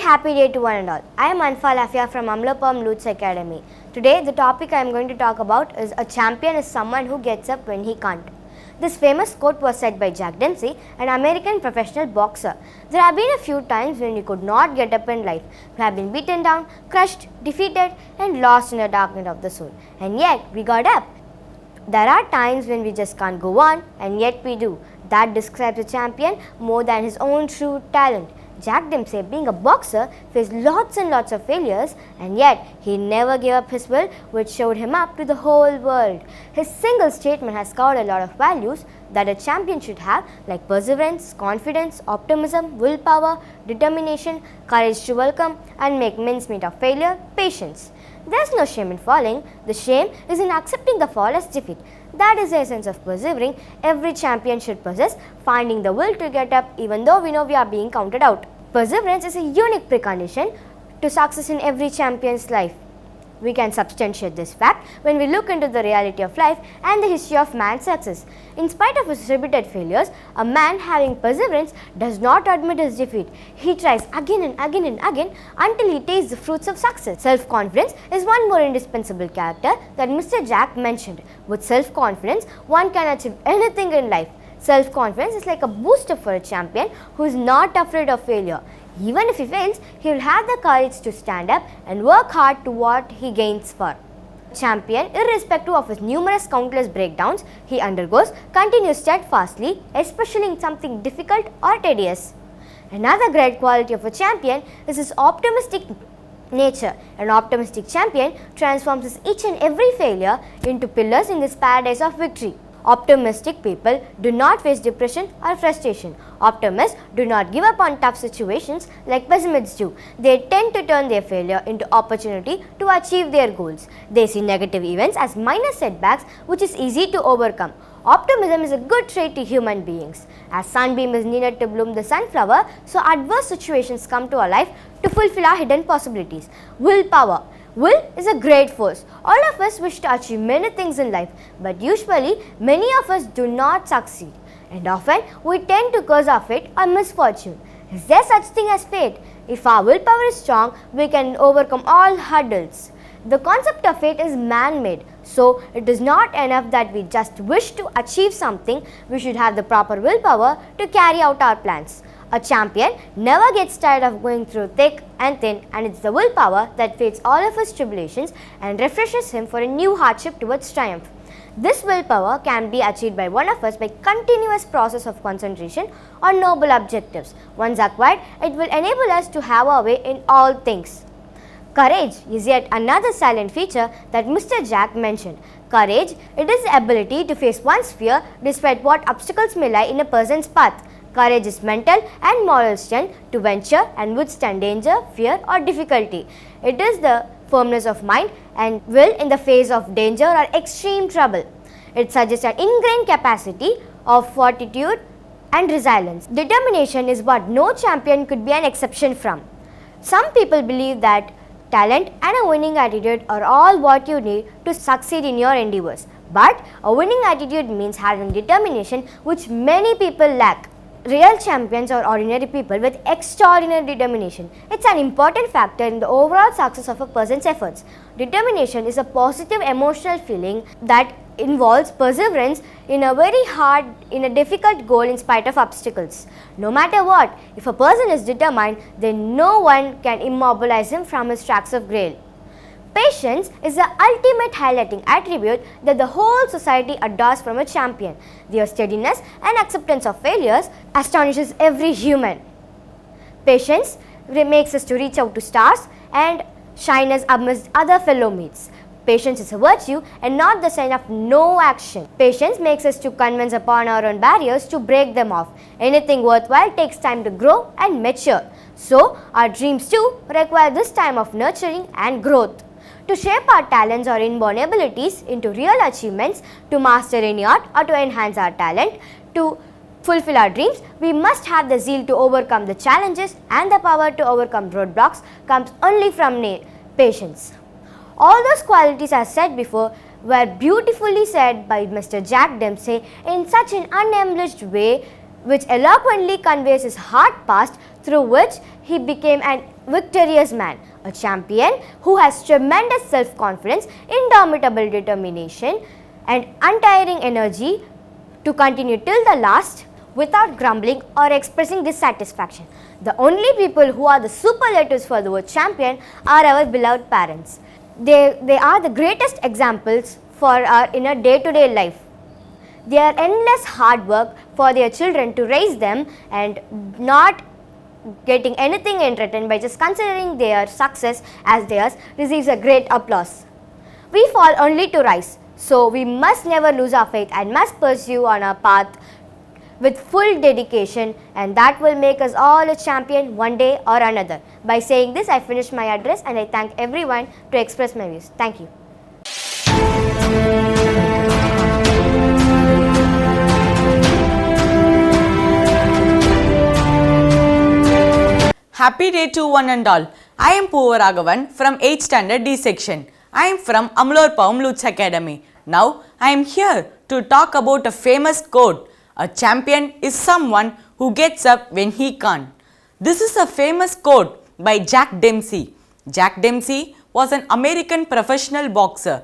happy day to one and all. I am Anfa Lafia from Amlapam Lutz Academy. Today the topic I am going to talk about is a champion is someone who gets up when he can't. This famous quote was said by Jack Dempsey, an American professional boxer. There have been a few times when we could not get up in life. We have been beaten down, crushed, defeated and lost in the darkness of the soul. And yet we got up. There are times when we just can't go on and yet we do. That describes a champion more than his own true talent. Jack Dempsey, being a boxer, faced lots and lots of failures and yet he never gave up his will, which showed him up to the whole world. His single statement has covered a lot of values that a champion should have, like perseverance, confidence, optimism, willpower, determination, courage to welcome and make mincemeat of failure, patience. There's no shame in falling. The shame is in accepting the fall as defeat. That is the essence of persevering. Every champion should possess, finding the will to get up even though we know we are being counted out. Perseverance is a unique precondition to success in every champion's life. We can substantiate this fact when we look into the reality of life and the history of man's success. In spite of his repeated failures, a man having perseverance does not admit his defeat. He tries again and again and again until he tastes the fruits of success. Self-confidence is one more indispensable character that Mr. Jack mentioned. With self-confidence, one can achieve anything in life. Self-confidence is like a booster for a champion who is not afraid of failure. Even if he fails, he will have the courage to stand up and work hard to what he gains for. Champion, irrespective of his numerous countless breakdowns he undergoes, continues steadfastly, especially in something difficult or tedious. Another great quality of a champion is his optimistic nature. An optimistic champion transforms his each and every failure into pillars in this paradise of victory. Optimistic people do not face depression or frustration. Optimists do not give up on tough situations like pessimists do. They tend to turn their failure into opportunity to achieve their goals. They see negative events as minor setbacks which is easy to overcome. Optimism is a good trait to human beings. As sunbeam is needed to bloom the sunflower, so adverse situations come to our life to fulfill our hidden possibilities. Willpower. Will is a great force. All of us wish to achieve many things in life, but usually many of us do not succeed. And often we tend to curse our fate or misfortune. Is there such thing as fate? If our willpower is strong, we can overcome all hurdles. The concept of fate is man-made, so it is not enough that we just wish to achieve something. We should have the proper willpower to carry out our plans. A champion never gets tired of going through thick and thin, and it's the willpower that faces all of his tribulations and refreshes him for a new hardship towards triumph. This willpower can be achieved by one of us by continuous process of concentration on noble objectives. Once acquired, it will enable us to have our way in all things. Courage is yet another silent feature that Mr. Jack mentioned. Courage, it is the ability to face one's fear despite what obstacles may lie in a person's path. Courage is mental and moral strength to venture and withstand danger, fear or difficulty. It is the firmness of mind and will in the face of danger or extreme trouble. It suggests an ingrained capacity of fortitude and resilience. Determination is what no champion could be an exception from. Some people believe that talent and a winning attitude are all what you need to succeed in your endeavors. But a winning attitude means having determination, which many people lack. Real champions are ordinary people with extraordinary determination. It's an important factor in the overall success of a person's efforts. Determination is a positive emotional feeling that involves perseverance in a difficult goal in spite of obstacles. No matter what, if a person is determined, then no one can immobilize him from his tracks of grail. Patience is the ultimate highlighting attribute that the whole society adores from a champion. Their steadiness and acceptance of failures astonishes every human. Patience makes us to reach out to stars and shine us amidst other fellow mates. Patience is a virtue and not the sign of no action. Patience makes us to convince upon our own barriers to break them off. Anything worthwhile takes time to grow and mature. So, our dreams too require this time of nurturing and growth. To shape our talents or inborn abilities into real achievements, to master any art or to enhance our talent, to fulfill our dreams, we must have the zeal to overcome the challenges, and the power to overcome roadblocks comes only from patience. All those qualities as said before were beautifully said by Mr. Jack Dempsey in such an unembellished way which eloquently conveys his hard past through which he became an victorious man, a champion who has tremendous self-confidence, indomitable determination and untiring energy to continue till the last without grumbling or expressing dissatisfaction. The only people who are the superlatives for the word champion are our beloved parents. They are the greatest examples for our in a day-to-day life. Their endless hard work for their children to raise them and not getting anything in return by just considering their success as theirs receives a great applause. We fall only to rise, so we must never lose our faith and must pursue on our path with full dedication, and that will make us all a champion one day or another. By saying this, I finish my address and I thank everyone to express my views. Thank you. Happy day to one and all. I am Poovar Raghavan from 8th standard D section. I am from Amlorpavam Lutz Academy. Now I am here to talk about a famous quote. A champion is someone who gets up when he can't. This is a famous quote by Jack Dempsey. Jack Dempsey was an American professional boxer.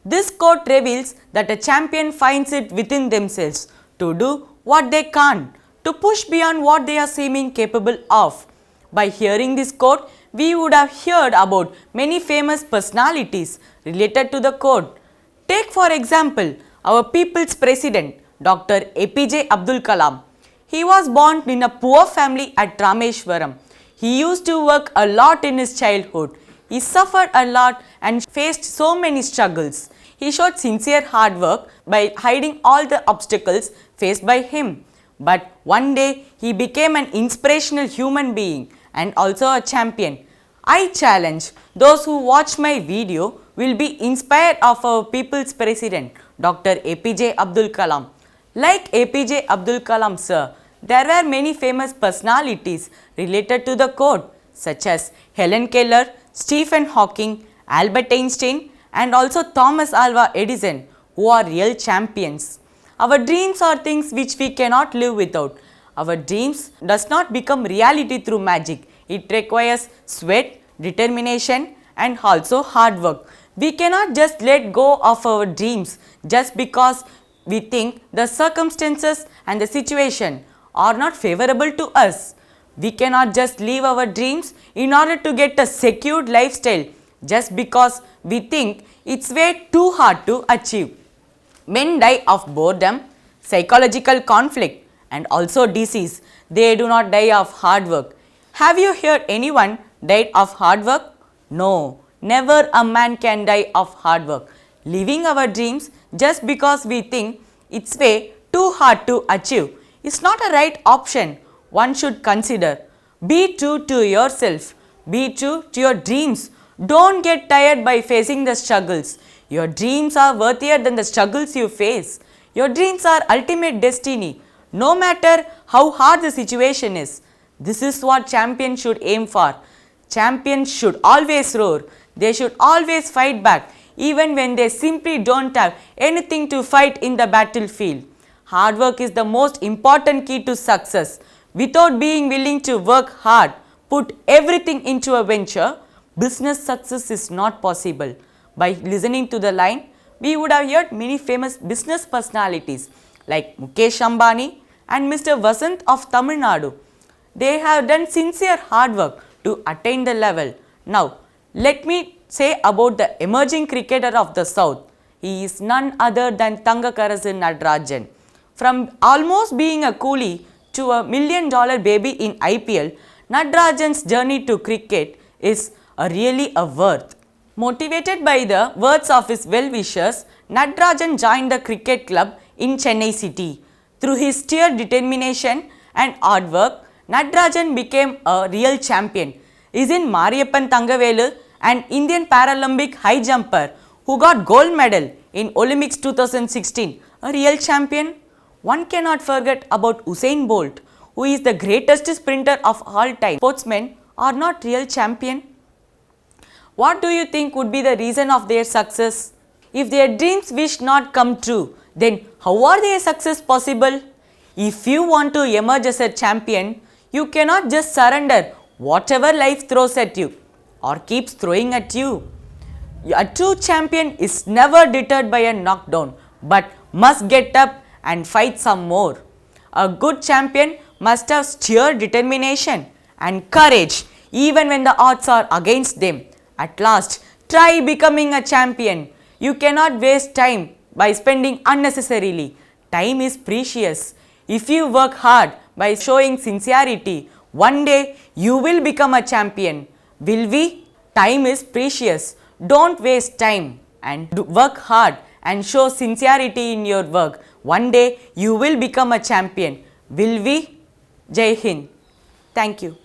This quote reveals that a champion finds it within themselves to do what they can't, to push beyond what they are seeming capable of. By hearing this quote, we would have heard about many famous personalities related to the quote. Take for example, our people's president, Dr. APJ Abdul Kalam. He was born in a poor family at Rameshwaram. He used to work a lot in his childhood. He suffered a lot and faced so many struggles. He showed sincere hard work by hiding all the obstacles faced by him. But one day he became an inspirational human being and also a champion. I challenge those who watch my video will be inspired of our people's president, Dr. APJ Abdul Kalam. Like APJ Abdul Kalam sir, there were many famous personalities related to the quote such as Helen Keller, Stephen Hawking, Albert Einstein and also Thomas Alva Edison, who are real champions. Our dreams are things which we cannot live without. Our dreams does not become reality through magic. It requires sweat, determination and also hard work. We cannot just let go of our dreams just because we think the circumstances and the situation are not favorable to us. We cannot just leave our dreams in order to get a secured lifestyle just because we think it's way too hard to achieve. Men die of boredom, psychological conflict and also disease. They do not die of hard work. Have you heard anyone died of hard work? No, never a man can die of hard work. Living our dreams just because we think it's way too hard to achieve is not a right option one should consider. Be true to yourself. Be true to your dreams. Don't get tired by facing the struggles. Your dreams are worthier than the struggles you face. Your dreams are ultimate destiny, no matter how hard the situation is. This is what champions should aim for. Champions should always roar. They should always fight back, even when they simply don't have anything to fight in the battlefield. Hard work is the most important key to success. Without being willing to work hard, put everything into a venture, business success is not possible. By listening to the line, we would have heard many famous business personalities like Mukesh Ambani and Mr. Vasant of Tamil Nadu. They have done sincere hard work to attain the level. Now, let me say about the emerging cricketer of the South. He is none other than Thangakarasu Natarajan. From almost being a coolie to $1 million baby in IPL, Natarajan's journey to cricket is really a worth. Motivated by the words of his well-wishers, Natarajan joined the cricket club in Chennai city. Through his sheer determination and hard work, Natarajan became a real champion. Isn't Mariyappan Thangavelu, an Indian Paralympic high jumper who got gold medal in Olympics 2016, a real champion? One cannot forget about Usain Bolt, who is the greatest sprinter of all time. Sportsmen are not real champion. What do you think would be the reason of their success? If their dreams wish not come true, then how are their success possible? If you want to emerge as a champion, you cannot just surrender whatever life throws at you or keeps throwing at you. A true champion is never deterred by a knockdown but must get up and fight some more. A good champion must have sheer determination and courage even when the odds are against them. At last, try becoming a champion. You cannot waste time by spending unnecessarily. Time is precious. If you work hard by showing sincerity, one day you will become a champion. Will we? Time is precious. Don't waste time and work hard and show sincerity in your work. One day you will become a champion. Will we? Jai Hind. Thank you.